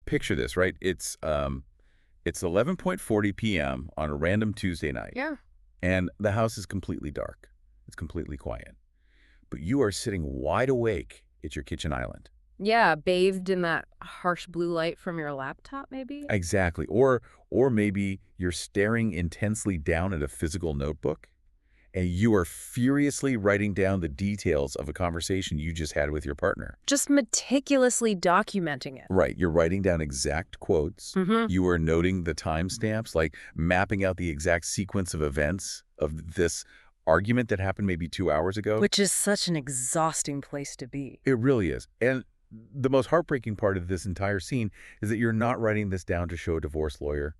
picture this, right? It's 11:40 p.m. on a random Tuesday night. Yeah. And the house is completely dark. It's completely quiet. But you are sitting wide awake at your kitchen island. Yeah, bathed in that harsh blue light from your laptop, maybe? Exactly. Or maybe you're staring intensely down at a physical notebook and you are furiously writing down the details of a conversation you just had with your partner. Just meticulously documenting it. Right. You're writing down exact quotes. Mm-hmm. You are noting the timestamps, like mapping out the exact sequence of events of this argument that happened maybe 2 hours ago. Which is such an exhausting place to be. It really is. And the most heartbreaking part of this entire scene is that you're not writing this down to show a divorce lawyer,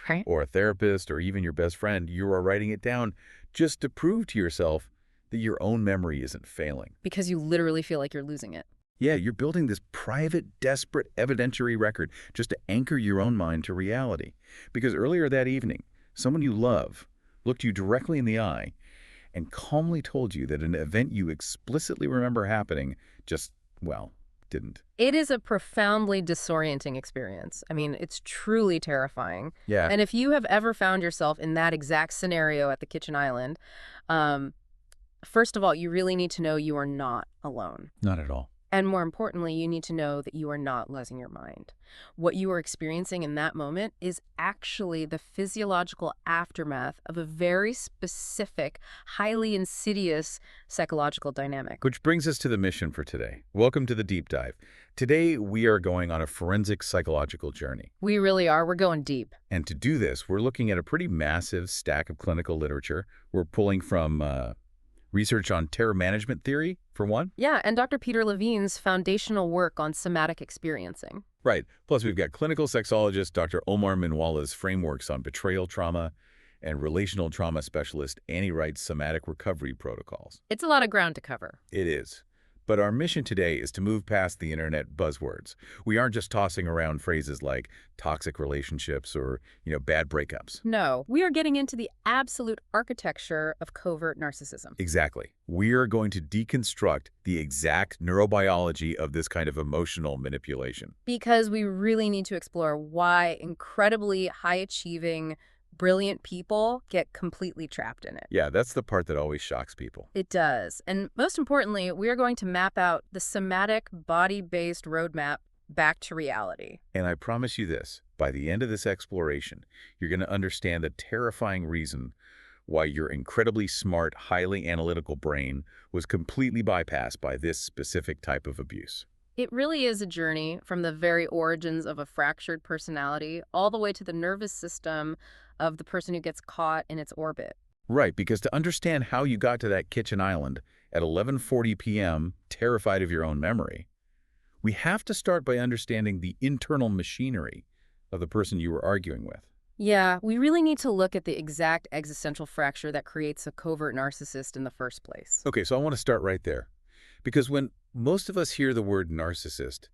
Right. or a therapist, or even your best friend. You are writing it down just to prove to yourself that your own memory isn't failing. Because you literally feel like you're losing it. Yeah, you're building this private, desperate evidentiary record just to anchor your own mind to reality. Because earlier that evening, someone you love looked you directly in the eye and calmly told you that an event you explicitly remember happening just, well, didn't. It is a profoundly disorienting experience. I mean, it's truly terrifying. Yeah. And if you have ever found yourself in that exact scenario at the kitchen island, first of all, you really need to know you are not alone. Not at all. And more importantly, you need to know that you are not losing your mind. What you are experiencing in that moment is actually the physiological aftermath of a very specific, highly insidious psychological dynamic. Which brings us to the mission for today. Welcome to the deep dive. Today, we are going on a forensic psychological journey. We really are. We're going deep. And to do this, we're looking at a pretty massive stack of clinical literature. We're pulling from research on terror management theory, for one. Yeah, and Dr. Peter Levine's foundational work on somatic experiencing. Right. Plus, we've got clinical sexologist Dr. Omar Minwala's frameworks on betrayal trauma and relational trauma specialist Annie Wright's somatic recovery protocols. It's a lot of ground to cover. It is. But our mission today is to move past the internet buzzwords. We aren't just tossing around phrases like toxic relationships or, bad breakups. No, we are getting into the absolute architecture of covert narcissism. Exactly. We are going to deconstruct the exact neurobiology of this kind of emotional manipulation. Because we really need to explore why incredibly high-achieving, brilliant people get completely trapped in it. Yeah, that's the part that always shocks people. It does. And most importantly, we are going to map out the somatic, body-based roadmap back to reality. And I promise you this, by the end of this exploration, you're going to understand the terrifying reason why your incredibly smart, highly analytical brain was completely bypassed by this specific type of abuse. It really is a journey from the very origins of a fractured personality all the way to the nervous system of the person who gets caught in its orbit. Right, because to understand how you got to that kitchen island at 11:40 p.m., terrified of your own memory, we have to start by understanding the internal machinery of the person you were arguing with. Yeah, we really need to look at the exact existential fracture that creates a covert narcissist in the first place. Okay, so I want to start right there. Because when most of us hear the word narcissist,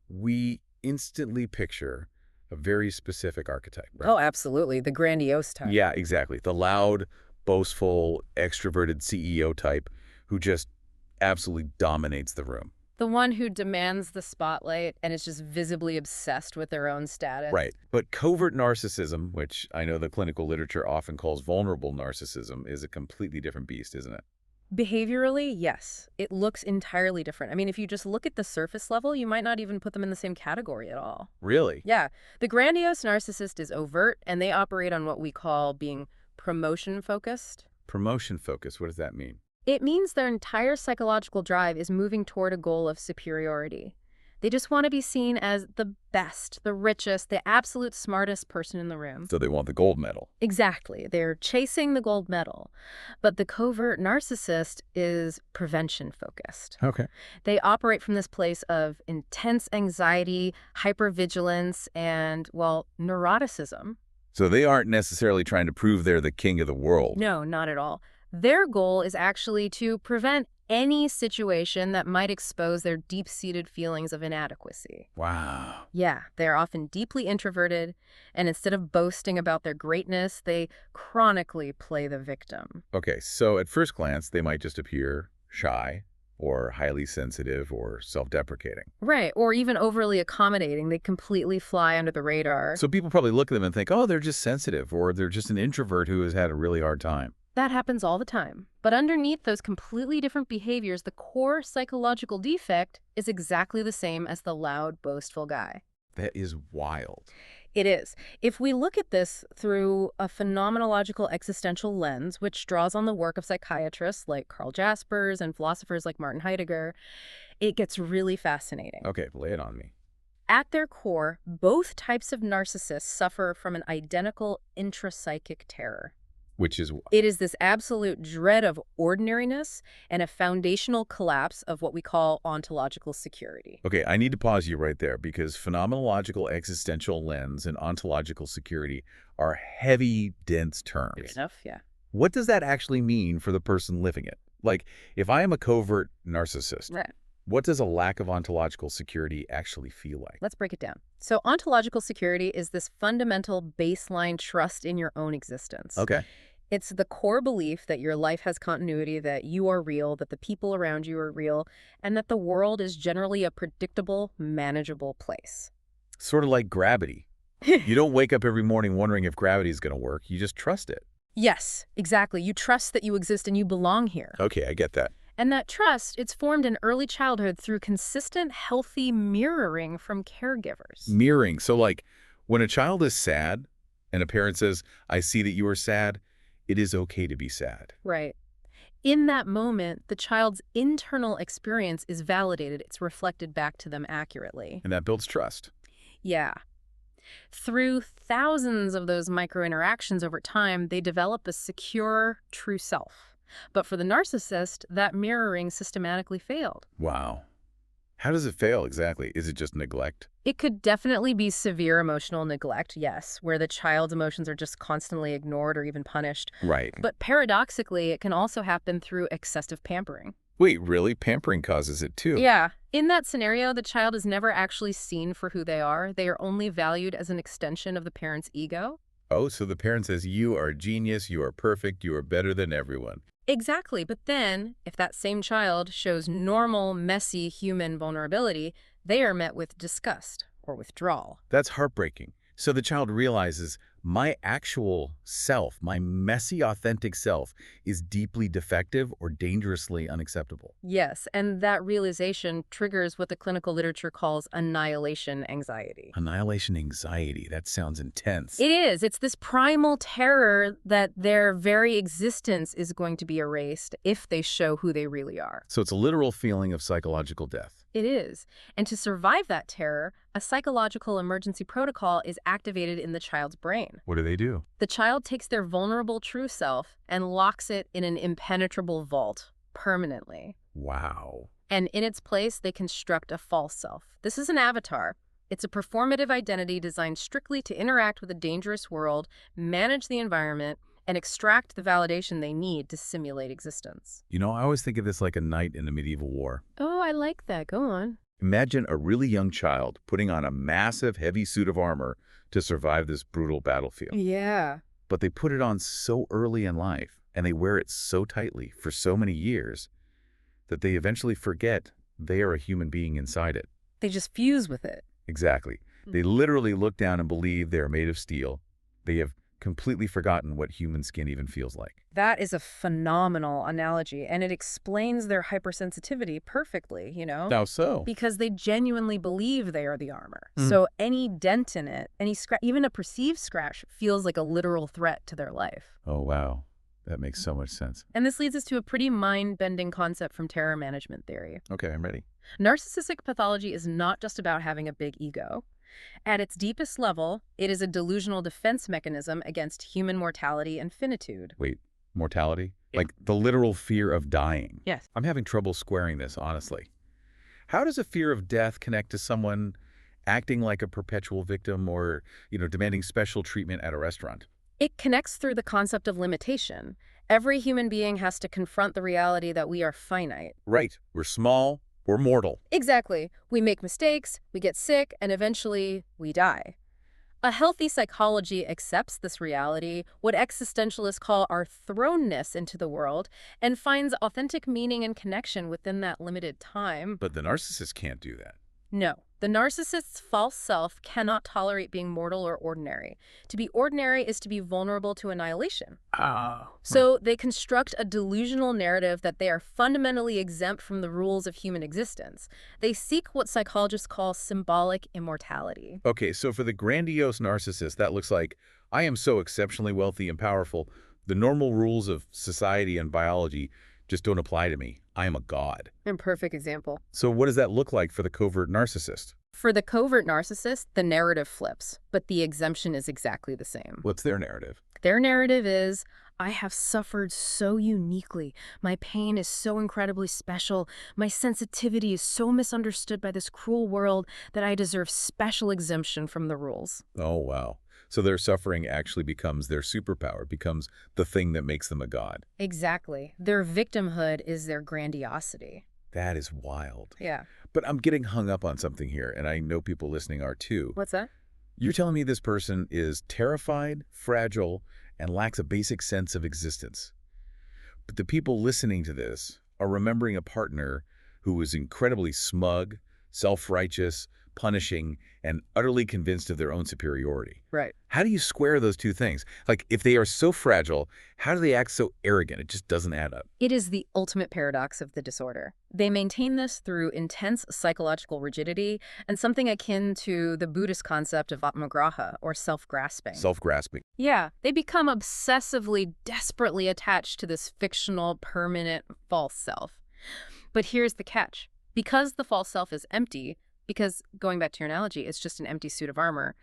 we instantly picture a very specific archetype, right? Oh, absolutely. The grandiose type. Yeah, exactly. The loud, boastful, extroverted CEO type who just absolutely dominates the room. The one who demands the spotlight and is just visibly obsessed with their own status. Right. But covert narcissism, which I know the clinical literature often calls vulnerable narcissism, is a completely different beast, isn't it? Behaviorally, yes. It looks entirely different. I mean, if you just look at the surface level, you might not even put them in the same category at all. Really? Yeah. The grandiose narcissist is overt, and they operate on what we call being promotion-focused. Promotion-focused, what does that mean? It means their entire psychological drive is moving toward a goal of superiority. They just want to be seen as the best, the richest, the absolute smartest person in the room. So they want the gold medal. Exactly. They're chasing the gold medal. But the covert narcissist is prevention-focused. Okay. They operate from this place of intense anxiety, hypervigilance, and, well, neuroticism. So they aren't necessarily trying to prove they're the king of the world. No, not at all. Their goal is actually to prevent any situation that might expose their deep-seated feelings of inadequacy. Wow. Yeah, they're often deeply introverted, and instead of boasting about their greatness, they chronically play the victim. Okay, so at first glance, they might just appear shy or highly sensitive or self-deprecating. Right, or even overly accommodating. They completely fly under the radar. So people probably look at them and think, oh, they're just sensitive, or they're just an introvert who has had a really hard time. That happens all the time. But underneath those completely different behaviors, the core psychological defect is exactly the same as the loud, boastful guy. That is wild. It is. If we look at this through a phenomenological existential lens, which draws on the work of psychiatrists like Carl Jaspers and philosophers like Martin Heidegger, it gets really fascinating. Okay, lay it on me. At their core, both types of narcissists suffer from an identical intrapsychic terror. Which is It is this absolute dread of ordinariness and a foundational collapse of what we call ontological security. okay, I need to pause you right there because phenomenological existential lens and ontological security are heavy, dense terms. Fair enough, yeah. What does that actually mean for the person living it? Like, if I am a covert narcissist, Right. what does a lack of ontological security actually feel like? Let's break it down. So ontological security is this fundamental baseline trust in your own existence. Okay. It's the core belief that your life has continuity, that you are real, that the people around you are real, and that the world is generally a predictable, manageable place. Sort of like gravity. You don't wake up every morning wondering if gravity is going to work. You just trust it. Yes, exactly. You trust that you exist and you belong here. Okay, I get that. And that trust, it's formed in early childhood through consistent, healthy mirroring from caregivers. Mirroring. So like when a child is sad and a parent says, I see that you are sad, it is okay to be sad. Right. In that moment, the child's internal experience is validated. It's reflected back to them accurately. And that builds trust. Yeah. Through thousands of those micro-interactions over time, they develop a secure, true self. But for the narcissist, that mirroring systematically failed. Wow. How does it fail exactly? Is it just neglect? It could definitely be severe emotional neglect, yes, where the child's emotions are just constantly ignored or even punished. Right. But paradoxically, it can also happen through excessive pampering. Wait, really? Pampering causes it too? Yeah. In that scenario, the child is never actually seen for who they are. They are only valued as an extension of the parent's ego. Oh, so the parent says, you are a genius, you are perfect, you are better than everyone. Exactly. But then, if that same child shows normal, messy human vulnerability, they are met with disgust or withdrawal. That's heartbreaking. So the child realizes my actual self, my messy, authentic self, is deeply defective or dangerously unacceptable. Yes, and that realization triggers what the clinical literature calls annihilation anxiety. Annihilation anxiety. That sounds intense. It is. It's this primal terror that their very existence is going to be erased if they show who they really are. So it's a literal feeling of psychological death. It is. And to survive that terror, a psychological emergency protocol is activated in the child's brain. What do they do? The child takes their vulnerable true self and locks it in an impenetrable vault permanently. Wow. And in its place, they construct a false self. This is an avatar. It's a performative identity designed strictly to interact with a dangerous world, manage the environment, and extract the validation they need to simulate existence. You know, I always think of this like a knight in a medieval war. Oh, I like that. Go on. Imagine a really young child putting on a massive, heavy suit of armor to survive this brutal battlefield. Yeah. But they put it on so early in life, and they wear it so tightly for so many years, that they eventually forget they are a human being inside it. They just fuse with it. Exactly. They literally look down and believe they are made of steel. They have completely forgotten what human skin even feels like. That is a phenomenal analogy, and it explains their hypersensitivity perfectly, How so? Because they genuinely believe they are the armor. So any dent in it, any scratch, even a perceived scratch, feels like a literal threat to their life. Oh, wow. That makes so much sense. And this leads us to a pretty mind-bending concept from terror management theory. Okay, I'm ready. Narcissistic pathology is not just about having a big ego. At its deepest level, it is a delusional defense mechanism against human mortality and finitude. Wait, mortality? Yeah. Like the literal fear of dying? Yes. I'm having trouble squaring this, honestly. How does a fear of death connect to someone acting like a perpetual victim or, demanding special treatment at a restaurant? It connects through the concept of limitation. Every human being has to confront the reality that we are finite. Right. We're small. We're mortal. Exactly. We make mistakes, we get sick, and eventually we die. A healthy psychology accepts this reality, what existentialists call our thrownness into the world, and finds authentic meaning and connection within that limited time. But the narcissist can't do that. No, the narcissist's false self cannot tolerate being mortal or ordinary. To be ordinary is to be vulnerable to annihilation. Ah. So they construct a delusional narrative that they are fundamentally exempt from the rules of human existence. They seek what psychologists call symbolic immortality. Okay, so for the grandiose narcissist, that looks like, I am so exceptionally wealthy and powerful, the normal rules of society and biology just don't apply to me. I am a god. Imperfect example. So what does that look like for the covert narcissist? For the covert narcissist, the narrative flips, but the exemption is exactly the same. What's their narrative? Their narrative is, I have suffered so uniquely. My pain is so incredibly special. My sensitivity is so misunderstood by this cruel world that I deserve special exemption from the rules. Oh, wow. So their suffering actually becomes their superpower, becomes the thing that makes them a god. Exactly. Their victimhood is their grandiosity. That is wild. Yeah. But I'm getting hung up on something here, and I know people listening are too. What's that? You're telling me this person is terrified, fragile, and lacks a basic sense of existence. But the people listening to this are remembering a partner who was incredibly smug, self-righteous, punishing, and utterly convinced of their own superiority. Right. How do you square those two things? Like, if they are so fragile, how do they act so arrogant? It just doesn't add up. It is the ultimate paradox of the disorder. They maintain this through intense psychological rigidity and something akin to the Buddhist concept of atmagraha, or self-grasping. Self-grasping. Yeah, they become obsessively, desperately attached to this fictional, permanent, false self. But here's the catch. Because the false self is empty, because, going back to your analogy, it's just an empty suit of armor,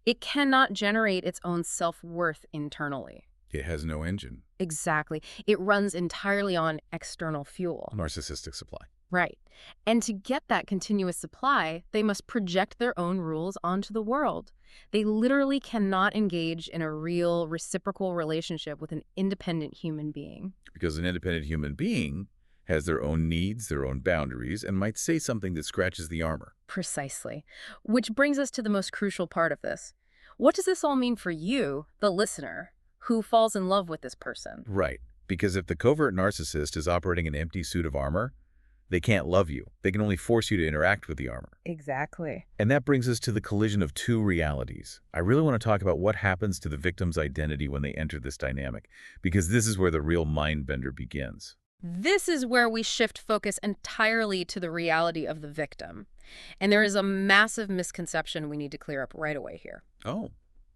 it cannot generate its own self-worth internally. It has no engine. Exactly. It runs entirely on external fuel. Narcissistic supply. Right. And to get that continuous supply, they must project their own rules onto the world. They literally cannot engage in a real reciprocal relationship with an independent human being. Because an independent human being has their own needs, their own boundaries, and might say something that scratches the armor. Precisely. Which brings us to the most crucial part of this. What does this all mean for you, the listener, who falls in love with this person? Right. Because if the covert narcissist is operating an empty suit of armor, they can't love you. They can only force you to interact with the armor. Exactly. And that brings us to the collision of two realities. I really want to talk about what happens to the victim's identity when they enter this dynamic, because this is where the real mind bender begins. This is where we shift focus entirely to the reality of the victim. And there is a massive misconception we need to clear up right away here. Oh,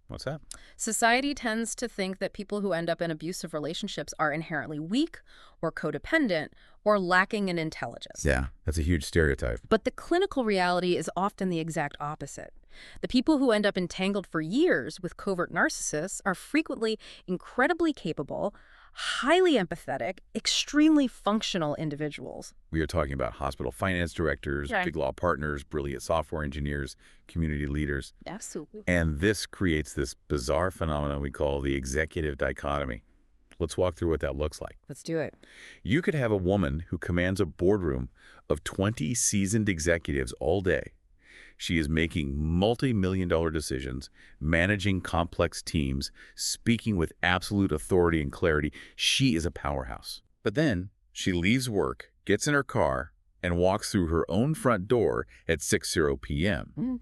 what's that? Society tends to think that people who end up in abusive relationships are inherently weak or codependent or lacking in intelligence. Yeah, that's a huge stereotype. But the clinical reality is often the exact opposite. The people who end up entangled for years with covert narcissists are frequently incredibly capable, highly empathetic, extremely functional individuals. We are talking about hospital finance directors, Right. big law partners, brilliant software engineers, community leaders. Absolutely. And this creates this bizarre phenomenon we call the executive dichotomy. Let's walk through what that looks like. Let's do it. You could have a woman who commands a boardroom of 20 seasoned executives all day. She is making multi-million-dollar decisions, managing complex teams, speaking with absolute authority and clarity. She is a powerhouse. But then she leaves work, gets in her car, and walks through her own front door at 6:00 p.m.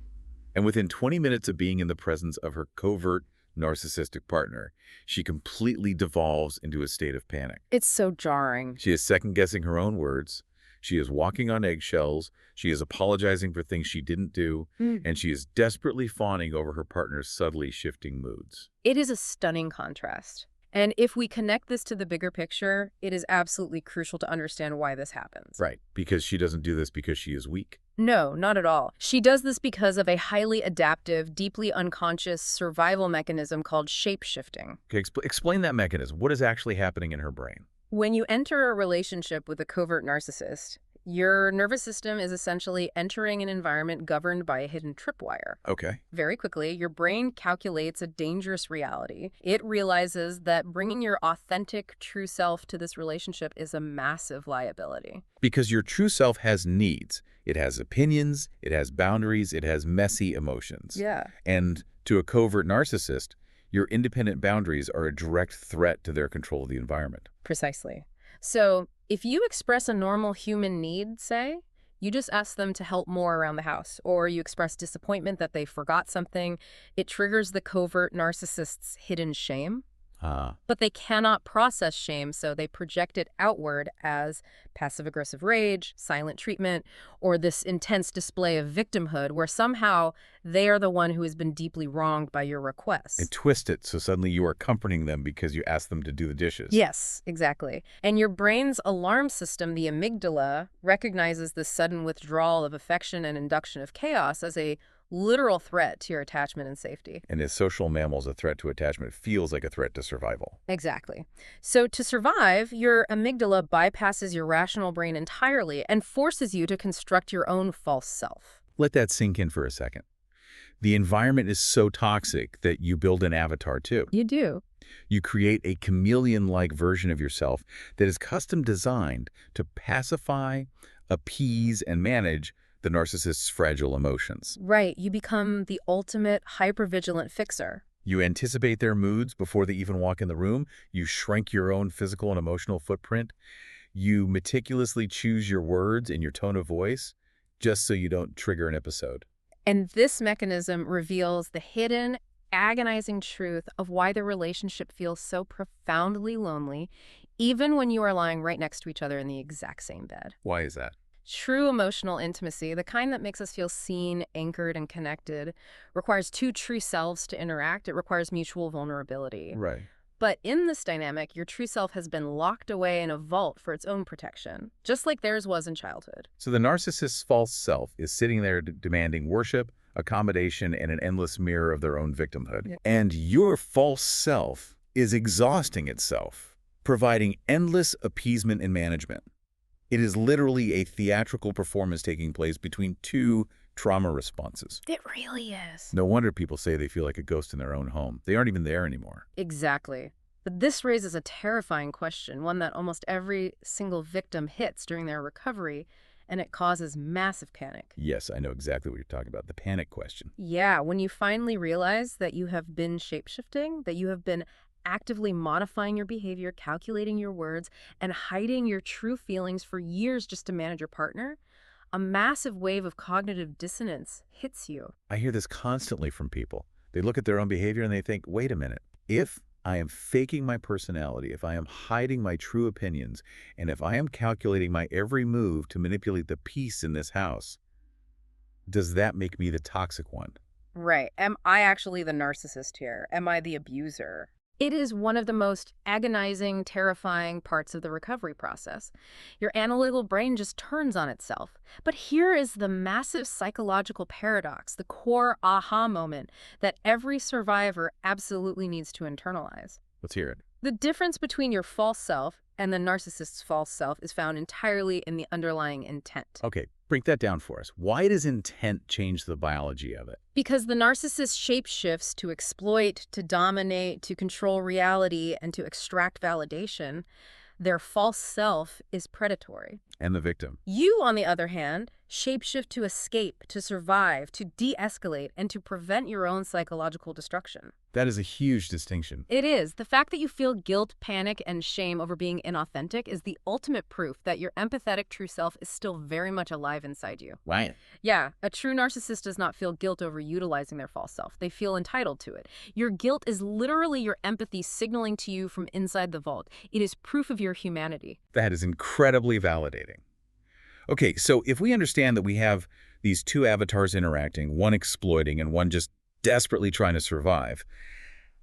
And within 20 minutes of being in the presence of her covert narcissistic partner, she completely devolves into a state of panic. It's so jarring. She is second-guessing her own words. She is walking on eggshells. She is apologizing for things she didn't do. And she is desperately fawning over her partner's subtly shifting moods. It is a stunning contrast. And if we connect this to the bigger picture, it is absolutely crucial to understand why this happens. Right. Because she doesn't do this because she is weak. No, not at all. She does this because of a highly adaptive, deeply unconscious survival mechanism called shape-shifting. Okay, explain that mechanism. What is actually happening in her brain? When you enter a relationship with a covert narcissist, Your nervous system is essentially entering an environment governed by a hidden tripwire. Okay. Very quickly, your brain calculates a dangerous reality. It realizes that bringing your authentic, true self to this relationship is a massive liability. Because your true self has needs. It has opinions, it has boundaries, it has messy emotions. Yeah. And to a covert narcissist, your independent boundaries are a direct threat to their control of the environment. Precisely. So, if you express a normal human need, say, you just ask them to help more around the house, or you express disappointment that they forgot something, it triggers the covert narcissist's hidden shame. But they cannot process shame, so they project it outward as passive-aggressive rage, silent treatment, or this intense display of victimhood where somehow they are the one who has been deeply wronged by your requests. And twist it so suddenly you are comforting them because you asked them to do the dishes. Yes, exactly. And your brain's alarm system, the amygdala, recognizes this sudden withdrawal of affection and induction of chaos as a literal threat to your attachment and safety. And as social mammals, a threat to attachment feels like a threat to survival. Exactly. So to survive, your amygdala bypasses your rational brain entirely and forces you to construct your own false self. Let that sink in for a second. The environment is so toxic that you build an avatar too. You do. You create a chameleon-like version of yourself that is custom designed to pacify, appease, and manage the narcissist's fragile emotions. Right. You become the ultimate hypervigilant fixer. You anticipate their moods before they even walk in the room. You shrink your own physical and emotional footprint. You meticulously choose your words and your tone of voice just so you don't trigger an episode. And this mechanism reveals the hidden, agonizing truth of why the relationship feels so profoundly lonely, even when you are lying right next to each other in the exact same bed. Why is that? True emotional intimacy, the kind that makes us feel seen, anchored, and connected, requires two true selves to interact. It requires mutual vulnerability. Right. But in this dynamic, your true self has been locked away in a vault for its own protection, just like theirs was in childhood. So the narcissist's false self is sitting there demanding worship, accommodation, and an endless mirror of their own victimhood. Yeah. And your false self is exhausting itself, providing endless appeasement and management. It is literally a theatrical performance taking place between two trauma responses. It really is. No wonder people say they feel like a ghost in their own home. They aren't even there anymore. Exactly. But this raises a terrifying question, one that almost every single victim hits during their recovery, and it causes massive panic. Yes, I know exactly what you're talking about, the panic question. Yeah, when you finally realize that you have been shapeshifting, that you have been actively modifying your behavior, calculating your words, and hiding your true feelings for years just to manage your partner, a massive wave of cognitive dissonance hits you. I hear this constantly from people. They look at their own behavior and they think, wait a minute, if I am faking my personality, if I am hiding my true opinions, and if I am calculating my every move to manipulate the peace in this house, does that make me the toxic one? Right. Am I actually the narcissist here? Am I the abuser? It is one of the most agonizing, terrifying parts of the recovery process. Your analytical brain just turns on itself. But here is the massive psychological paradox, the core aha moment that every survivor absolutely needs to internalize. Let's hear it. The difference between your false self and the narcissist's false self is found entirely in the underlying intent. Okay, break that down for us. Why does intent change the biology of it? Because the narcissist shapeshifts to exploit, to dominate, to control reality, and to extract validation, their false self is predatory. And the victim. You, on the other hand, shapeshift to escape, to survive, to de-escalate, and to prevent your own psychological destruction. That is a huge distinction. It is. The fact that you feel guilt, panic, and shame over being inauthentic is the ultimate proof that your empathetic true self is still very much alive inside you. Right. Yeah, a true narcissist does not feel guilt over utilizing their false self. They feel entitled to it. Your guilt is literally your empathy signaling to you from inside the vault. It is proof of your humanity. That is incredibly validating. Okay, so if we understand that we have these two avatars interacting, one exploiting and one just desperately trying to survive,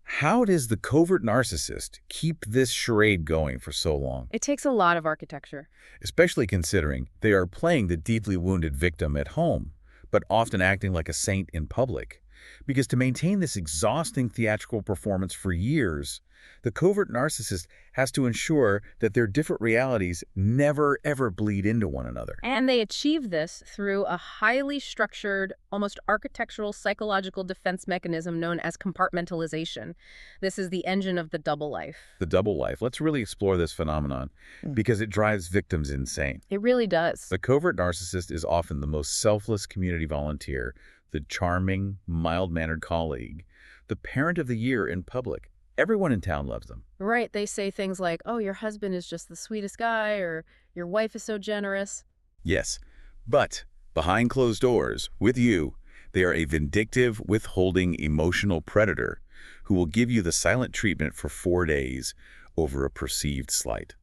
how does the covert narcissist keep this charade going for so long? It takes a lot of architecture. Especially considering they are playing the deeply wounded victim at home, but often acting like a saint in public. Because to maintain this exhausting theatrical performance for years, the covert narcissist has to ensure that their different realities never, ever bleed into one another. And they achieve this through a highly structured, almost architectural psychological defense mechanism known as compartmentalization. This is the engine of the double life. The double life. Let's really explore this phenomenon because it drives victims insane. It really does. The covert narcissist is often the most selfless community volunteer, the charming, mild-mannered colleague, the parent of the year in public. Everyone in town loves them. Right. They say things like, oh, your husband is just the sweetest guy, or your wife is so generous. Yes, but behind closed doors, with you, they are a vindictive, withholding, emotional predator who will give you the silent treatment for 4 days over a perceived slight.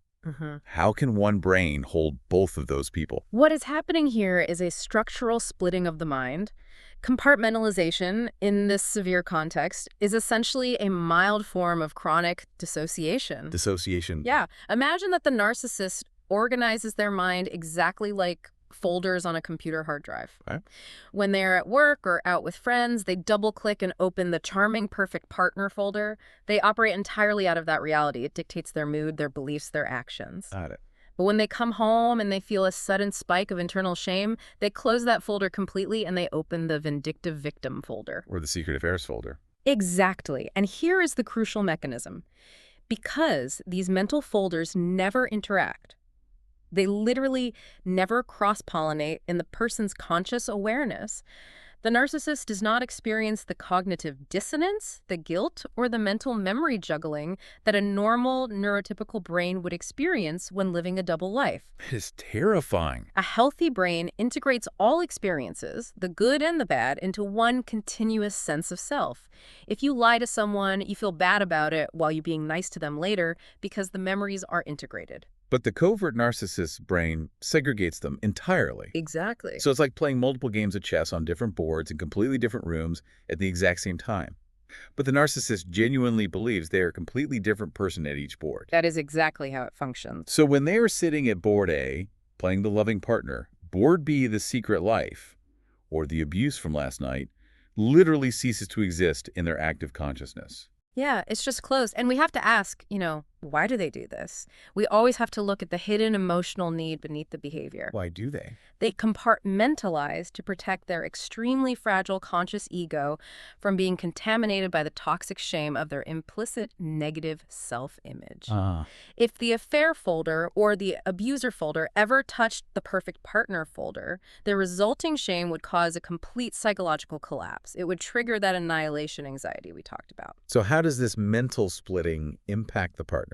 How can one brain hold both of those people? What is happening here is a structural splitting of the mind. Compartmentalization, in this severe context, is essentially a mild form of chronic dissociation. Dissociation. Yeah. Imagine that the narcissist organizes their mind exactly like folders on a computer hard drive. Right. When they're at work or out with friends, they double-click and open the charming perfect partner folder. They operate entirely out of that reality. It dictates their mood, their beliefs, their actions. Got it. But when they come home and they feel a sudden spike of internal shame, they close that folder completely and they open the vindictive victim folder. Or the secret affairs folder. Exactly. And here is the crucial mechanism. Because these mental folders never interact, they literally never cross-pollinate in the person's conscious awareness, the narcissist does not experience the cognitive dissonance, the guilt, or the mental memory juggling that a normal neurotypical brain would experience when living a double life. It is terrifying. A healthy brain integrates all experiences, the good and the bad, into one continuous sense of self. If you lie to someone, you feel bad about it while you're being nice to them later because the memories are integrated. But the covert narcissist's brain segregates them entirely. Exactly. So it's like playing multiple games of chess on different boards in completely different rooms at the exact same time. But the narcissist genuinely believes they are a completely different person at each board. That is exactly how it functions. So when they are sitting at board A, playing the loving partner, board B, the secret life, or the abuse from last night, literally ceases to exist in their active consciousness. Yeah, it's just closed. And we have to ask, why do they do this? We always have to look at the hidden emotional need beneath the behavior. Why do they? They compartmentalize to protect their extremely fragile conscious ego from being contaminated by the toxic shame of their implicit negative self-image. If the affair folder or the abuser folder ever touched the perfect partner folder, the resulting shame would cause a complete psychological collapse. It would trigger that annihilation anxiety we talked about. So how does this mental splitting impact the partner?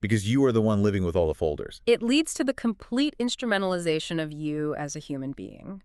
Because you are the one living with all the folders. It leads to the complete instrumentalization of you as a human being.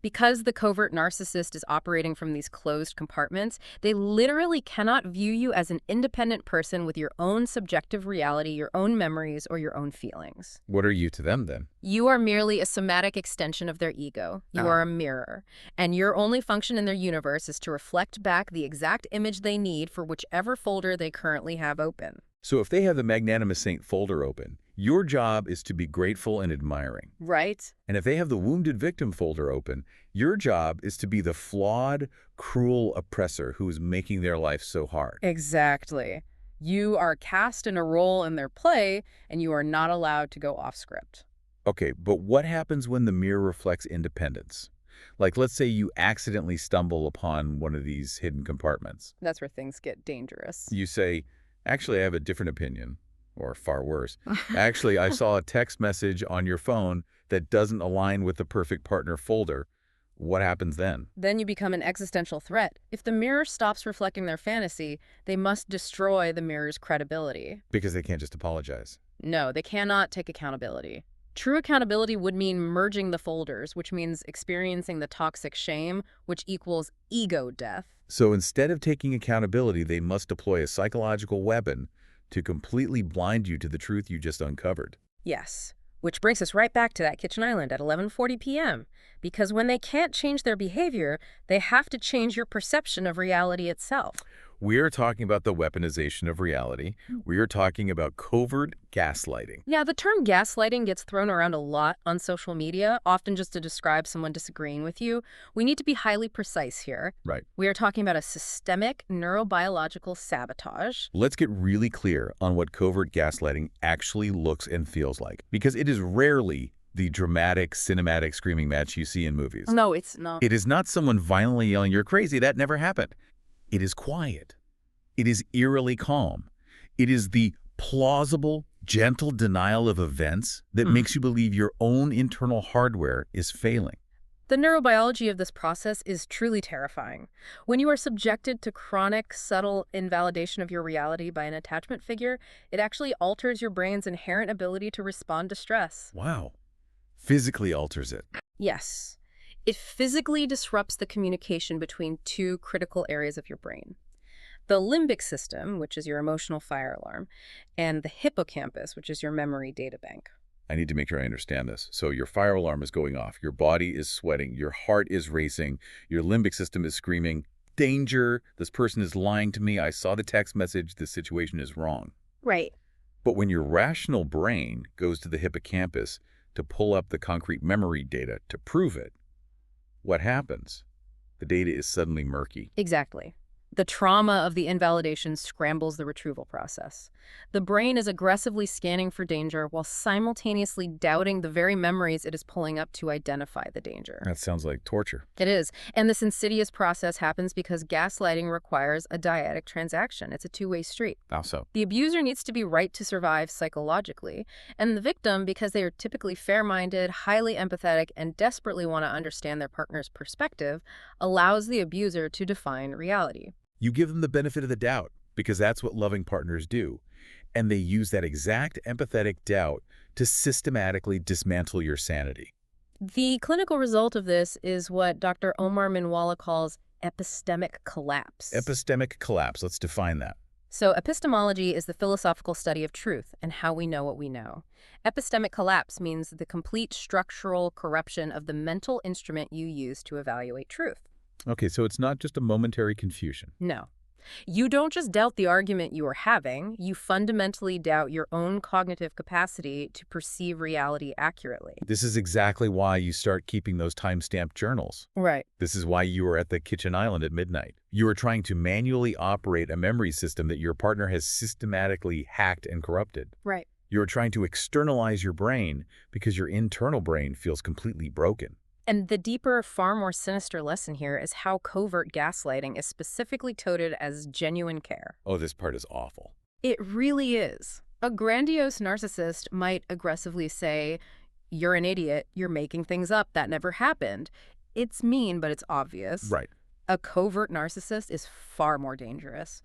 Because the covert narcissist is operating from these closed compartments, they literally cannot view you as an independent person with your own subjective reality, your own memories, or your own feelings. What are you to them then? You are merely a somatic extension of their ego. You are a mirror. And your only function in their universe is to reflect back the exact image they need for whichever folder they currently have open. So if they have the Magnanimous Saint folder open, your job is to be grateful and admiring. Right. And if they have the Wounded Victim folder open, your job is to be the flawed, cruel oppressor who is making their life so hard. Exactly. You are cast in a role in their play, and you are not allowed to go off script. Okay, but what happens when the mirror reflects independence? Like, let's say you accidentally stumble upon one of these hidden compartments. That's where things get dangerous. You say, actually, I have a different opinion. Or far worse. Actually, I saw a text message on your phone that doesn't align with the perfect partner folder. What happens then? Then you become an existential threat. If the mirror stops reflecting their fantasy, they must destroy the mirror's credibility. Because they can't just apologize. No, they cannot take accountability. True accountability would mean merging the folders, which means experiencing the toxic shame, which equals ego death. So instead of taking accountability, they must deploy a psychological weapon to completely blind you to the truth you just uncovered. Yes, which brings us right back to that kitchen island at 11:40 p.m. Because when they can't change their behavior, they have to change your perception of reality itself. We are talking about the weaponization of reality. We are talking about covert gaslighting. Yeah, the term gaslighting gets thrown around a lot on social media, often just to describe someone disagreeing with you. We need to be highly precise here. Right. We are talking about a systemic neurobiological sabotage. Let's get really clear on what covert gaslighting actually looks and feels like, because it is rarely the dramatic, cinematic screaming match you see in movies. No, it's not. It is not someone violently yelling, "You're crazy, that never happened." It is quiet. It is eerily calm. It is the plausible, gentle denial of events that makes you believe your own internal hardware is failing. The neurobiology of this process is truly terrifying. When you are subjected to chronic, subtle invalidation of your reality by an attachment figure, it actually alters your brain's inherent ability to respond to stress. Wow. Physically alters it. Yes. It physically disrupts the communication between two critical areas of your brain. The limbic system, which is your emotional fire alarm, and the hippocampus, which is your memory data bank. I need to make sure I understand this. So your fire alarm is going off, your body is sweating, your heart is racing, your limbic system is screaming, "Danger, this person is lying to me, I saw the text message, this situation is wrong." Right. But when your rational brain goes to the hippocampus to pull up the concrete memory data to prove it, what happens? The data is suddenly murky. Exactly. The trauma of the invalidation scrambles the retrieval process. The brain is aggressively scanning for danger while simultaneously doubting the very memories it is pulling up to identify the danger. That sounds like torture. It is. And this insidious process happens because gaslighting requires a dyadic transaction. It's a two-way street. How so? The abuser needs to be right to survive psychologically, and the victim, because they are typically fair-minded, highly empathetic, and desperately want to understand their partner's perspective, allows the abuser to define reality. You give them the benefit of the doubt because that's what loving partners do. And they use that exact empathetic doubt to systematically dismantle your sanity. The clinical result of this is what Dr. Omar Minwala calls epistemic collapse. Epistemic collapse. Let's define that. So epistemology is the philosophical study of truth and how we know what we know. Epistemic collapse means the complete structural corruption of the mental instrument you use to evaluate truth. Okay, so it's not just a momentary confusion. No. You don't just doubt the argument you are having, you fundamentally doubt your own cognitive capacity to perceive reality accurately. This is exactly why you start keeping those time-stamped journals. Right. This is why you are at the kitchen island at midnight. You are trying to manually operate a memory system that your partner has systematically hacked and corrupted. Right. You are trying to externalize your brain because your internal brain feels completely broken. And the deeper, far more sinister lesson here is how covert gaslighting is specifically touted as genuine care. Oh, this part is awful. It really is. A grandiose narcissist might aggressively say, "You're an idiot, you're making things up, that never happened." It's mean, but it's obvious. Right. A covert narcissist is far more dangerous.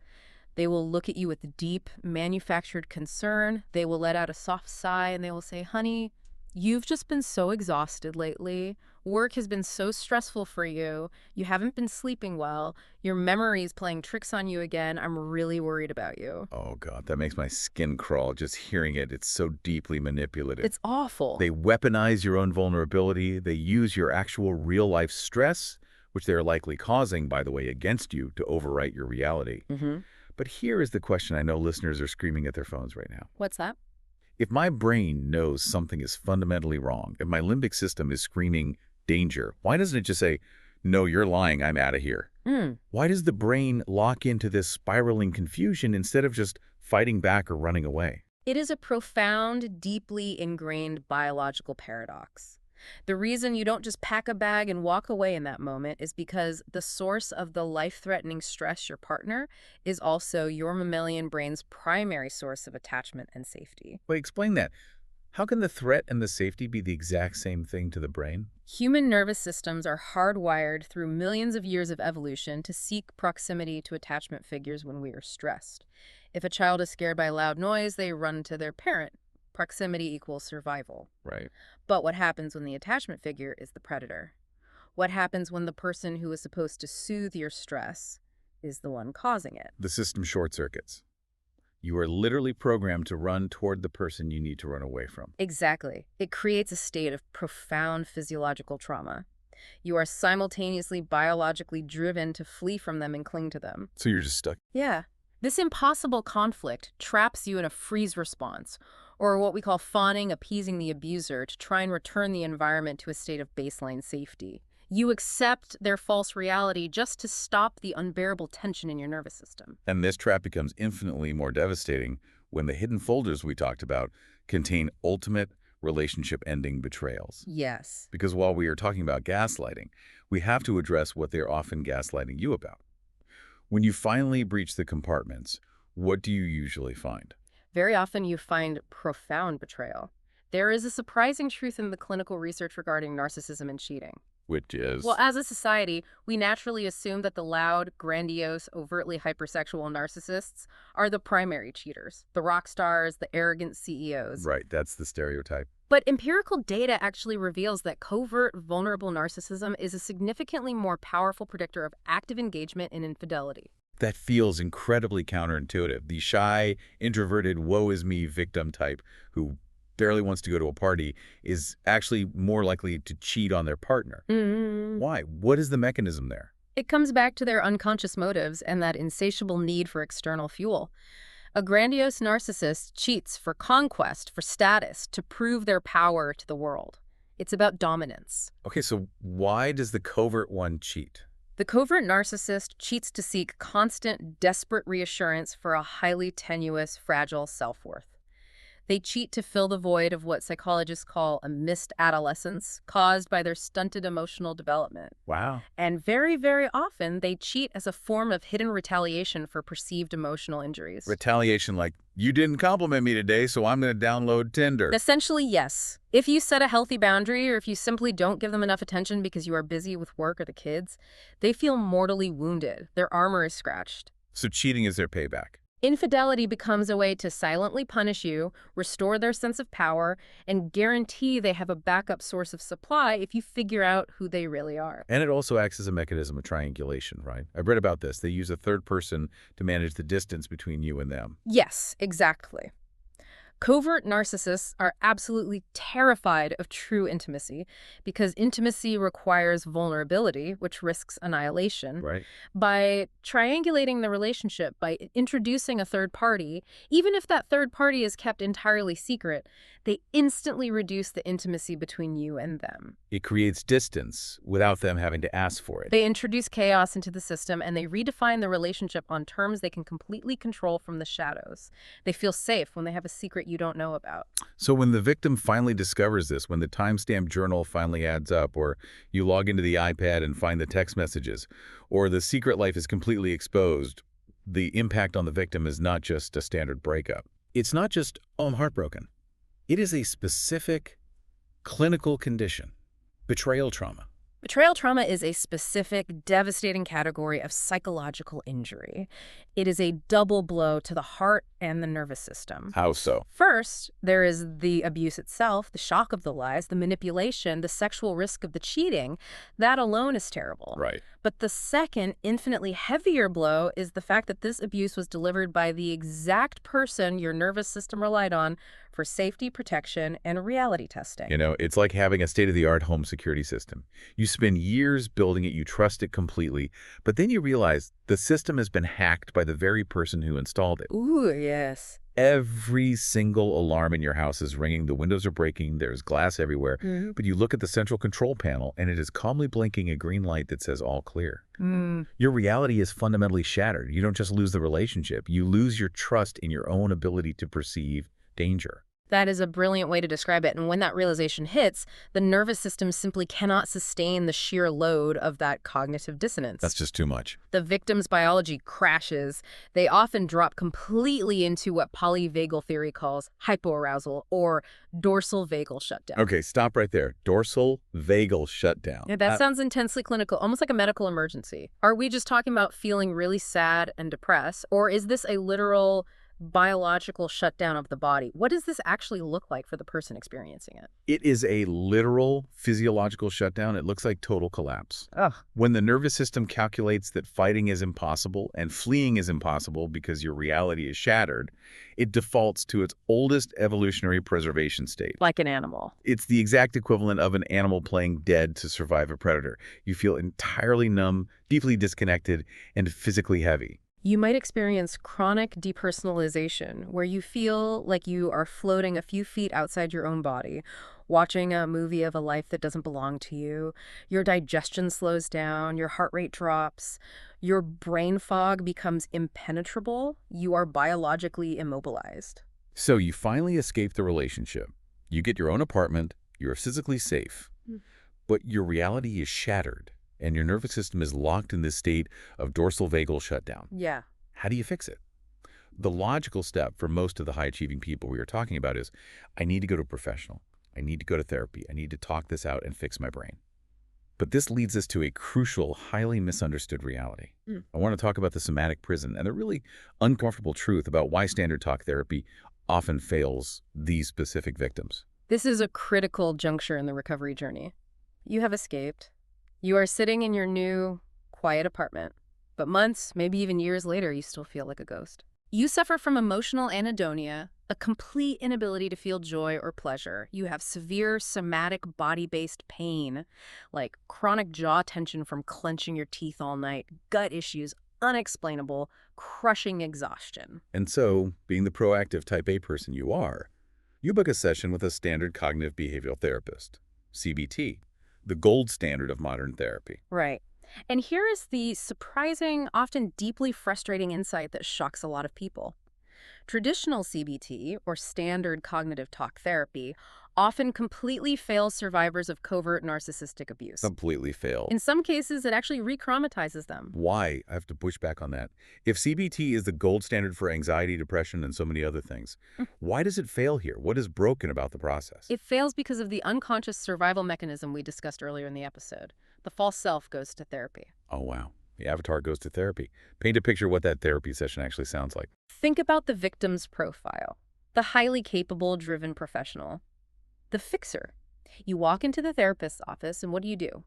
They will look at you with deep, manufactured concern. They will let out a soft sigh and they will say, "Honey, you've just been so exhausted lately. Work has been so stressful for you. You haven't been sleeping well. Your memory is playing tricks on you again. I'm really worried about you." Oh, God, that makes my skin crawl just hearing it. It's so deeply manipulative. It's awful. They weaponize your own vulnerability. They use your actual real-life stress, which they're likely causing, by the way, against you to overwrite your reality. But here is the question I know listeners are screaming at their phones right now. What's that? If my brain knows something is fundamentally wrong, if my limbic system is screaming danger, why doesn't it just say, "No, you're lying, I'm out of here"? Why does the brain lock into this spiraling confusion instead of just fighting back or running away? It is a profound, deeply ingrained biological paradox. The reason you don't just pack a bag and walk away in that moment is because the source of the life-threatening stress, your partner, is also your mammalian brain's primary source of attachment and safety. Wait, explain that. How can the threat and the safety be the exact same thing to the brain? Human nervous systems are hardwired through millions of years of evolution to seek proximity to attachment figures when we are stressed. If a child is scared by loud noise, they run to their parent. Proximity equals survival. Right. But what happens when the attachment figure is the predator? What happens when the person who is supposed to soothe your stress is the one causing it? The system short circuits. You are literally programmed to run toward the person you need to run away from. Exactly. It creates a state of profound physiological trauma. You are simultaneously biologically driven to flee from them and cling to them. So you're just stuck. Yeah. This impossible conflict traps you in a freeze response, or what we call fawning, appeasing the abuser to try and return the environment to a state of baseline safety. You accept their false reality just to stop the unbearable tension in your nervous system. And this trap becomes infinitely more devastating when the hidden folders we talked about contain ultimate relationship-ending betrayals. Yes. Because while we are talking about gaslighting, we have to address what they're often gaslighting you about. When you finally breach the compartments, what do you usually find? Very often you find profound betrayal. There is a surprising truth in the clinical research regarding narcissism and cheating. Which is? Well, as a society, we naturally assume that the loud, grandiose, overtly hypersexual narcissists are the primary cheaters, the rock stars, the arrogant CEOs. Right, that's the stereotype. But empirical data actually reveals that covert, vulnerable narcissism is a significantly more powerful predictor of active engagement in infidelity. That feels incredibly counterintuitive. The shy, introverted, woe-is-me victim type who barely wants to go to a party is actually more likely to cheat on their partner. Why? What is the mechanism there? It comes back to their unconscious motives and that insatiable need for external fuel. A grandiose narcissist cheats for conquest, for status, to prove their power to the world. It's about dominance. Okay, so why does the covert one cheat? The covert narcissist cheats to seek constant, desperate reassurance for a highly tenuous, fragile self-worth. They cheat to fill the void of what psychologists call a missed adolescence caused by their stunted emotional development. Wow. And very, very often, they cheat as a form of hidden retaliation for perceived emotional injuries. Retaliation like, you didn't compliment me today, so I'm going to download Tinder. Essentially, yes. If you set a healthy boundary or if you simply don't give them enough attention because you are busy with work or the kids, they feel mortally wounded. Their armor is scratched. So cheating is their payback. Infidelity becomes a way to silently punish you, restore their sense of power, and guarantee they have a backup source of supply if you figure out who they really are. And it also acts as a mechanism of triangulation, right? I've read about this. They use a third person to manage the distance between you and them. Yes, exactly. Covert narcissists are absolutely terrified of true intimacy because intimacy requires vulnerability, which risks annihilation. Right. By triangulating the relationship, by introducing a third party, even if that third party is kept entirely secret, they instantly reduce the intimacy between you and them. It creates distance without them having to ask for it. They introduce chaos into the system and they redefine the relationship on terms they can completely control from the shadows. They feel safe when they have a secret you don't know about. So when the victim finally discovers this, when the timestamp journal finally adds up, or you log into the iPad and find the text messages, or the secret life is completely exposed, the impact on the victim is not just a standard breakup. It's not just, oh, I'm heartbroken. It is a specific clinical condition, betrayal trauma. Betrayal trauma is a specific, devastating category of psychological injury. It is a double blow to the heart and the nervous system. How so? First, there is the abuse itself, the shock of the lies, the manipulation, the sexual risk of the cheating. That alone is terrible. Right. But the second, infinitely heavier blow is the fact that this abuse was delivered by the exact person your nervous system relied on for safety, protection, and reality testing. You know, it's like having a state-of-the-art home security system. You spend years building it, you trust it completely, but then you realize the system has been hacked by the very person who installed it. Ooh, yes. Every single alarm in your house is ringing, the windows are breaking, there's glass everywhere, but you look at the central control panel and it is calmly blinking a green light that says all clear. Your reality is fundamentally shattered. You don't just lose the relationship, you lose your trust in your own ability to perceive danger. That is a brilliant way to describe it. And when that realization hits, the nervous system simply cannot sustain the sheer load of that cognitive dissonance. That's just too much. The victim's biology crashes. They often drop completely into what polyvagal theory calls hypoarousal or dorsal vagal shutdown. Okay, stop right there. Dorsal vagal shutdown. Yeah, that sounds intensely clinical, almost like a medical emergency. Are we just talking about feeling really sad and depressed, or is this a literal biological shutdown of the body. What does this actually look like for the person experiencing it? It is a literal physiological shutdown. It looks like total collapse. Ugh. When the nervous system calculates that fighting is impossible and fleeing is impossible because your reality is shattered, it defaults to its oldest evolutionary preservation state. Like an animal. It's the exact equivalent of an animal playing dead to survive a predator. You feel entirely numb, deeply disconnected, and physically heavy. You might experience chronic depersonalization, where you feel like you are floating a few feet outside your own body, watching a movie of a life that doesn't belong to you. Your digestion slows down, your heart rate drops, your brain fog becomes impenetrable. You are biologically immobilized. So you finally escape the relationship. You get your own apartment, you're physically safe, but your reality is shattered. And your nervous system is locked in this state of dorsal vagal shutdown. Yeah. How do you fix it? The logical step for most of the high-achieving people we are talking about is, I need to go to a professional. I need to go to therapy. I need to talk this out and fix my brain. But this leads us to a crucial, highly misunderstood reality. I want to talk about the somatic prison and the really uncomfortable truth about why standard talk therapy often fails these specific victims. This is a critical juncture in the recovery journey. You have escaped. You are sitting in your new, quiet apartment, but months, maybe even years later, you still feel like a ghost. You suffer from emotional anhedonia, a complete inability to feel joy or pleasure. You have severe somatic body-based pain, like chronic jaw tension from clenching your teeth all night, gut issues, unexplainable, crushing exhaustion. And so, being the proactive type A person you are, you book a session with a standard cognitive behavioral therapist, CBT. The gold standard of modern therapy. Right. And here is the surprising, often deeply frustrating insight that shocks a lot of people. Traditional CBT, or standard cognitive talk therapy, often completely fails survivors of covert narcissistic abuse. Completely failed. In some cases, it actually re-traumatizes them. Why? I have to push back on that. If CBT is the gold standard for anxiety, depression, and so many other things, why does it fail here? What is broken about the process? It fails because of the unconscious survival mechanism we discussed earlier in the episode. The false self goes to therapy. Oh, wow. The avatar goes to therapy. Paint a picture of what that therapy session actually sounds like. Think about the victim's profile. The highly capable, driven professional. The fixer. You walk into the therapist's office, and what do?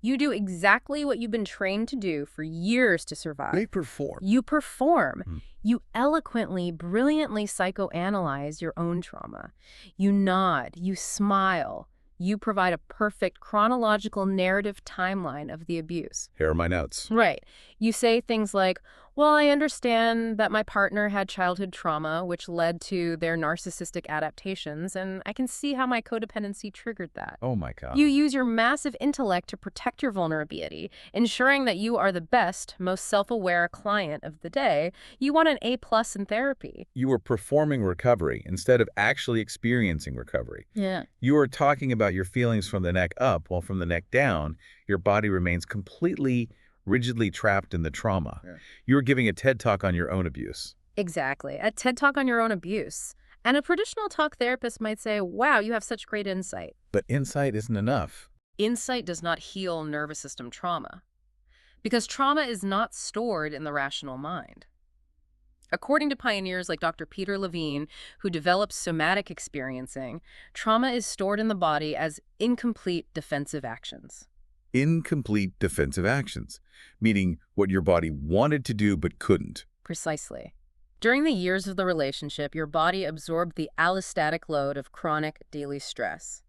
You do exactly what you've been trained to do for years to survive. They perform. You perform. You eloquently, brilliantly psychoanalyze your own trauma. You nod. You smile. You provide a perfect chronological narrative timeline of the abuse. Here are my notes. Right. You say things like, well, I understand that my partner had childhood trauma, which led to their narcissistic adaptations, and I can see how my codependency triggered that. Oh my God. You use your massive intellect to protect your vulnerability, ensuring that you are the best, most self-aware client of the day. You want an A+ in therapy. You are performing recovery instead of actually experiencing recovery. Yeah. You are talking about your feelings from the neck up, while from the neck down, your body remains completely rigidly trapped in the trauma. You're giving a TED Talk on your own abuse. Exactly. A TED Talk on your own abuse. And a traditional talk therapist might say, wow, you have such great insight. But insight isn't enough. Insight does not heal nervous system trauma, because trauma is not stored in the rational mind. According to pioneers like Dr. Peter Levine, who developed somatic experiencing, trauma is stored in the body as incomplete defensive actions. Incomplete defensive actions, meaning what your body wanted to do but couldn't. Precisely. During the years of the relationship, your body absorbed the allostatic load of chronic daily stress.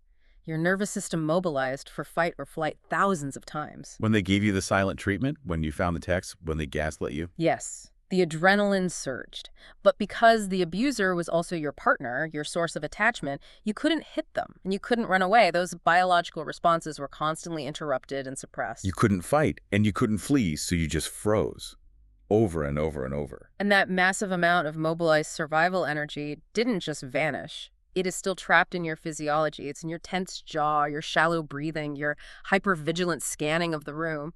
Your nervous system mobilized for fight or flight thousands of times. When they gave you the silent treatment, when you found the text, when they gaslit you? Yes. The adrenaline surged. But because the abuser was also your partner, your source of attachment, you couldn't hit them and you couldn't run away. Those biological responses were constantly interrupted and suppressed. You couldn't fight and you couldn't flee, so you just froze. Over and over and over. And that massive amount of mobilized survival energy didn't just vanish. It is still trapped in your physiology. It's in your tense jaw, your shallow breathing, your hypervigilant scanning of the room.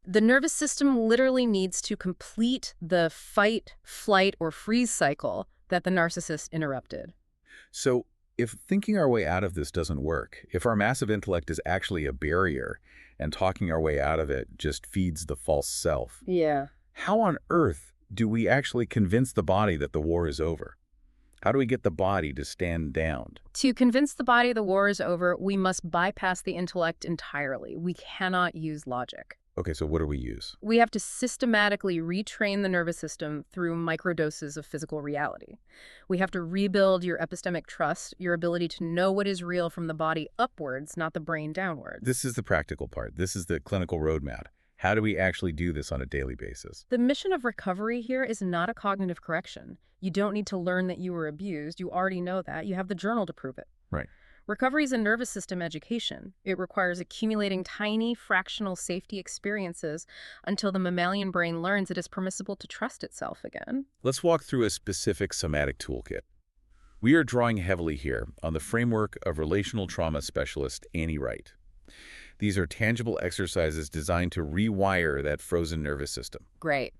The nervous system literally needs to complete the fight, flight, or freeze cycle that the narcissist interrupted. So if thinking our way out of this doesn't work, if our massive intellect is actually a barrier and talking our way out of it just feeds the false self, Yeah. how on earth do we actually convince the body that the war is over? How do we get the body to stand down? To convince the body the war is over, we must bypass the intellect entirely. We cannot use logic. Okay, so what do we use? We have to systematically retrain the nervous system through microdoses of physical reality. We have to rebuild your epistemic trust, your ability to know what is real from the body upwards, not the brain downwards. This is the practical part. This is the clinical roadmap. How do we actually do this on a daily basis? The mission of recovery here is not a cognitive correction. You don't need to learn that you were abused. You already know that. You have the journal to prove it. Right. Recovery is a nervous system education. It requires accumulating tiny, fractional safety experiences until the mammalian brain learns it is permissible to trust itself again. Let's walk through a specific somatic toolkit. We are drawing heavily here on the framework of relational trauma specialist Annie Wright. These are tangible exercises designed to rewire that frozen nervous system. Great.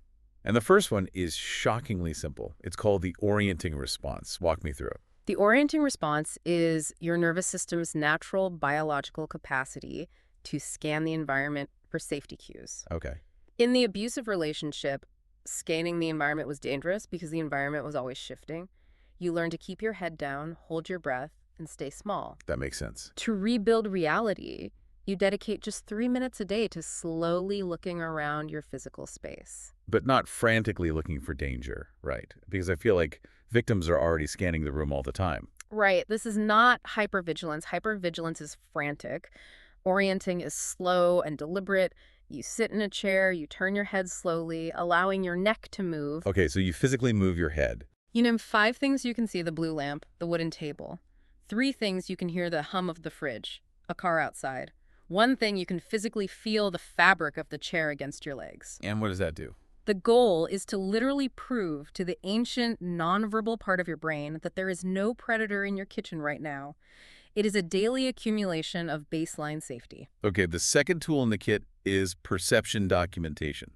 And the first one is shockingly simple. It's called the orienting response. Walk me through it. The orienting response is your nervous system's natural biological capacity to scan the environment for safety cues. Okay. In the abusive relationship, scanning the environment was dangerous because the environment was always shifting. You learn to keep your head down, hold your breath, and stay small. That makes sense. To rebuild reality, you dedicate just 3 minutes a day to slowly looking around your physical space. But not frantically looking for danger, right? Because I feel like victims are already scanning the room all the time. Right. This is not hypervigilance. Hypervigilance is frantic. Orienting is slow and deliberate. You sit in a chair, you turn your head slowly, allowing your neck to move. Okay, so you physically move your head. You name 5 things you can see: the blue lamp, the wooden table. 3 things you can hear: the hum of the fridge, a car outside. 1 thing you can physically feel: the fabric of the chair against your legs. And what does that do? The goal is to literally prove to the ancient nonverbal part of your brain that there is no predator in your kitchen right now. It is a daily accumulation of baseline safety. Okay, the second tool in the kit is perception documentation.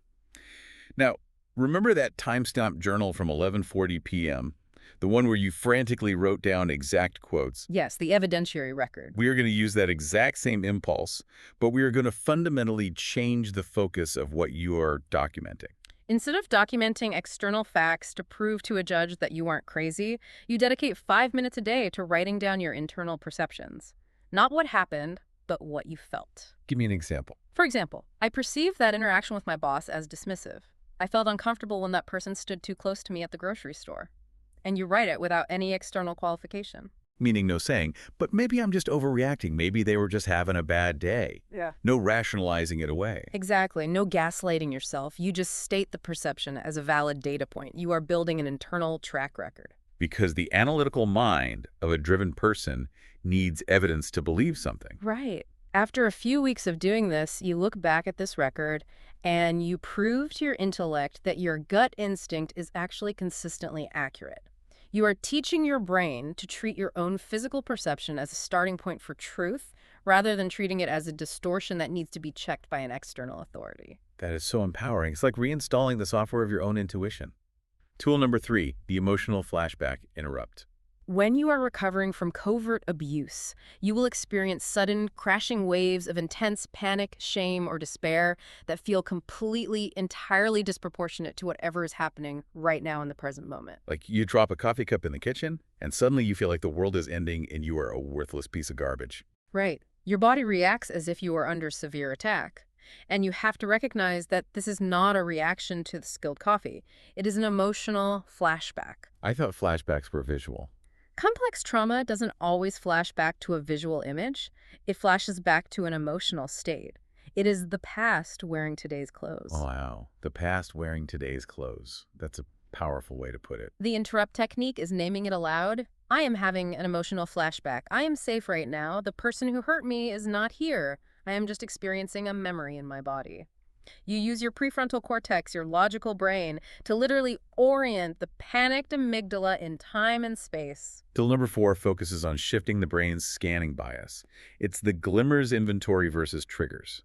Now, remember that timestamp journal from 11:40 p.m., the one where you frantically wrote down exact quotes? Yes, the evidentiary record. We are going to use that exact same impulse, but we are going to fundamentally change the focus of what you are documenting. Instead of documenting external facts to prove to a judge that you aren't crazy, you dedicate 5 minutes a day to writing down your internal perceptions. Not what happened, but what you felt. Give me an example. For example, I perceived that interaction with my boss as dismissive. I felt uncomfortable when that person stood too close to me at the grocery store. And you write it without any external qualification. Meaning no saying, but maybe I'm just overreacting. Maybe they were just having a bad day. Yeah. No rationalizing it away. Exactly. No gaslighting yourself. You just state the perception as a valid data point. You are building an internal track record. Because the analytical mind of a driven person needs evidence to believe something. Right. After a few weeks of doing this, you look back at this record and you prove to your intellect that your gut instinct is actually consistently accurate. You are teaching your brain to treat your own physical perception as a starting point for truth, rather than treating it as a distortion that needs to be checked by an external authority. That is so empowering. It's like reinstalling the software of your own intuition. Tool number 3, the emotional flashback interrupt. When you are recovering from covert abuse, you will experience sudden, crashing waves of intense panic, shame, or despair that feel completely, entirely disproportionate to whatever is happening right now in the present moment. Like you drop a coffee cup in the kitchen, and suddenly you feel like the world is ending and you are a worthless piece of garbage. Right. Your body reacts as if you are under severe attack. And you have to recognize that this is not a reaction to the spilled coffee. It is an emotional flashback. I thought flashbacks were visual. Complex trauma doesn't always flash back to a visual image. It flashes back to an emotional state. It is the past wearing today's clothes. Wow. The past wearing today's clothes. That's a powerful way to put it. The interrupt technique is naming it aloud. I am having an emotional flashback. I am safe right now. The person who hurt me is not here. I am just experiencing a memory in my body. You use your prefrontal cortex, your logical brain, to literally orient the panicked amygdala in time and space. Tool number 4 focuses on shifting the brain's scanning bias. It's the glimmers inventory versus triggers.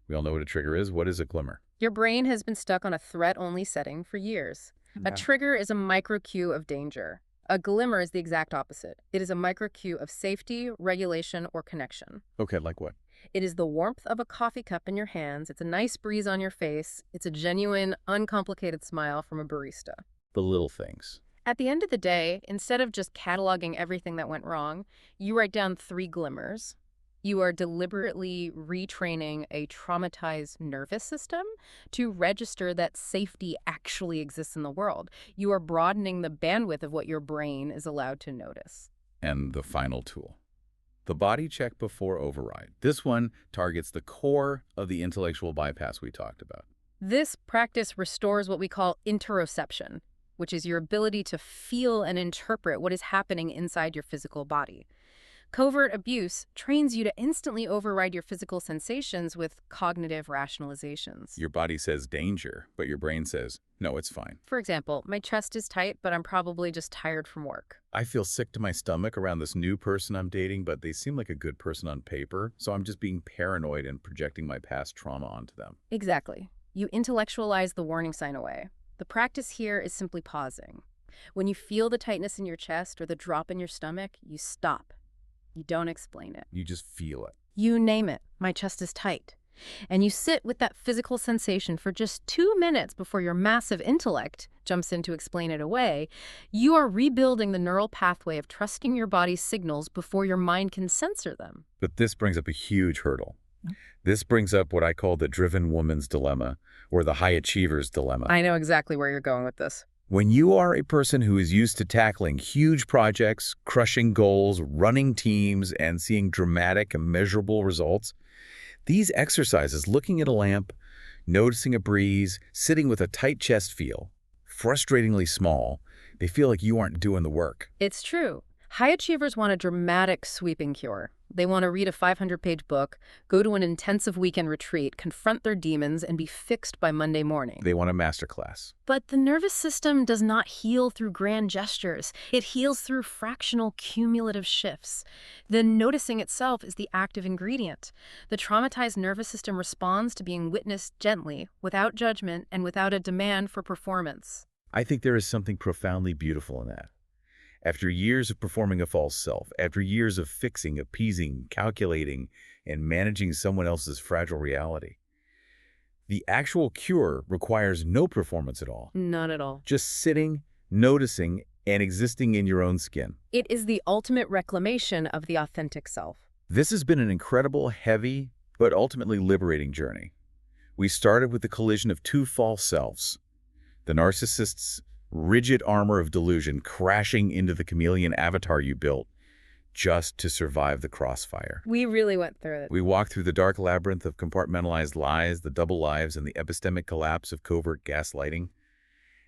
We all know what a trigger is. What is a glimmer? Your brain has been stuck on a threat-only setting for years. A trigger is a micro-cue of danger. A glimmer is the exact opposite. It is a micro-cue of safety, regulation, or connection. Okay, like what? It is the warmth of a coffee cup in your hands. It's a nice breeze on your face. It's a genuine, uncomplicated smile from a barista. The little things. At the end of the day, instead of just cataloging everything that went wrong, you write down 3 glimmers. You are deliberately retraining a traumatized nervous system to register that safety actually exists in the world. You are broadening the bandwidth of what your brain is allowed to notice. And the final tool. The body check before override. This one targets the core of the intellectual bypass we talked about. This practice restores what we call interoception, which is your ability to feel and interpret what is happening inside your physical body. Covert abuse trains you to instantly override your physical sensations with cognitive rationalizations. Your body says danger, but your brain says, no, it's fine. For example, my chest is tight, but I'm probably just tired from work. I feel sick to my stomach around this new person I'm dating, but they seem like a good person on paper, so I'm just being paranoid and projecting my past trauma onto them. Exactly. You intellectualize the warning sign away. The practice here is simply pausing. When you feel the tightness in your chest or the drop in your stomach, you stop. You don't explain it. You just feel it. You name it. My chest is tight. And you sit with that physical sensation for just 2 minutes before your massive intellect jumps in to explain it away. You are rebuilding the neural pathway of trusting your body's signals before your mind can censor them. But this brings up a huge hurdle. This brings up what I call the driven woman's dilemma, or the high achiever's dilemma. I know exactly where you're going with this. When you are a person who is used to tackling huge projects, crushing goals, running teams, and seeing dramatic and measurable results, these exercises, looking at a lamp, noticing a breeze, sitting with a tight chest feel frustratingly small. They feel like you aren't doing the work. It's true. High achievers want a dramatic, sweeping cure. They want to read a 500-page book, go to an intensive weekend retreat, confront their demons, and be fixed by Monday morning. They want a masterclass. But the nervous system does not heal through grand gestures. It heals through fractional cumulative shifts. The noticing itself is the active ingredient. The traumatized nervous system responds to being witnessed gently, without judgment, and without a demand for performance. I think there is something profoundly beautiful in that. After years of performing a false self, after years of fixing, appeasing, calculating, and managing someone else's fragile reality, the actual cure requires no performance at all. Not at all. Just sitting, noticing, and existing in your own skin. It is the ultimate reclamation of the authentic self. This has been an incredible, heavy, but ultimately liberating journey. We started with the collision of 2 false selves, the narcissist's rigid armor of delusion crashing into the chameleon avatar you built just to survive the crossfire. We really went through it. We walked through the dark labyrinth of compartmentalized lies, the double lives, and the epistemic collapse of covert gaslighting.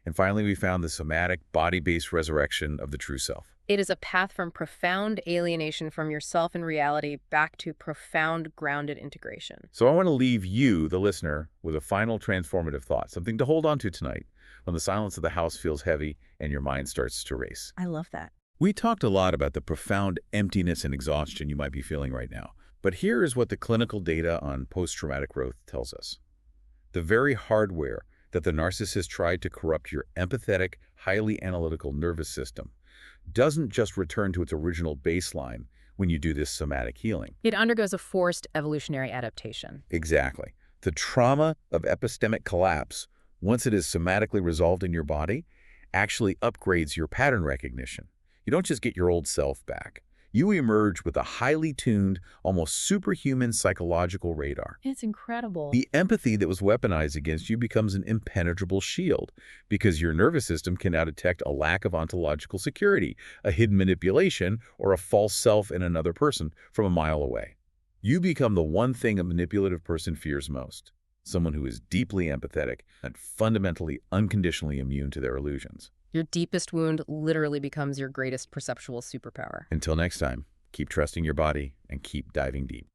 And finally, we found the somatic, body-based resurrection of the true self. It is a path from profound alienation from yourself and reality back to profound, grounded integration. So I want to leave you, the listener, with a final transformative thought, something to hold on to tonight when the silence of the house feels heavy and your mind starts to race. I love that. We talked a lot about the profound emptiness and exhaustion you might be feeling right now, but here is what the clinical data on post-traumatic growth tells us. The very hardware that the narcissist tried to corrupt your empathetic, highly analytical nervous system doesn't just return to its original baseline when you do this somatic healing. It undergoes a forced evolutionary adaptation. Exactly. The trauma of epistemic collapse, once it is somatically resolved in your body, actually upgrades your pattern recognition. You don't just get your old self back. You emerge with a highly tuned, almost superhuman psychological radar. It's incredible. The empathy that was weaponized against you becomes an impenetrable shield because your nervous system can now detect a lack of ontological security, a hidden manipulation, or a false self in another person from a mile away. You become the one thing a manipulative person fears most, someone who is deeply empathetic and fundamentally unconditionally immune to their illusions. Your deepest wound literally becomes your greatest perceptual superpower. Until next time, keep trusting your body and keep diving deep.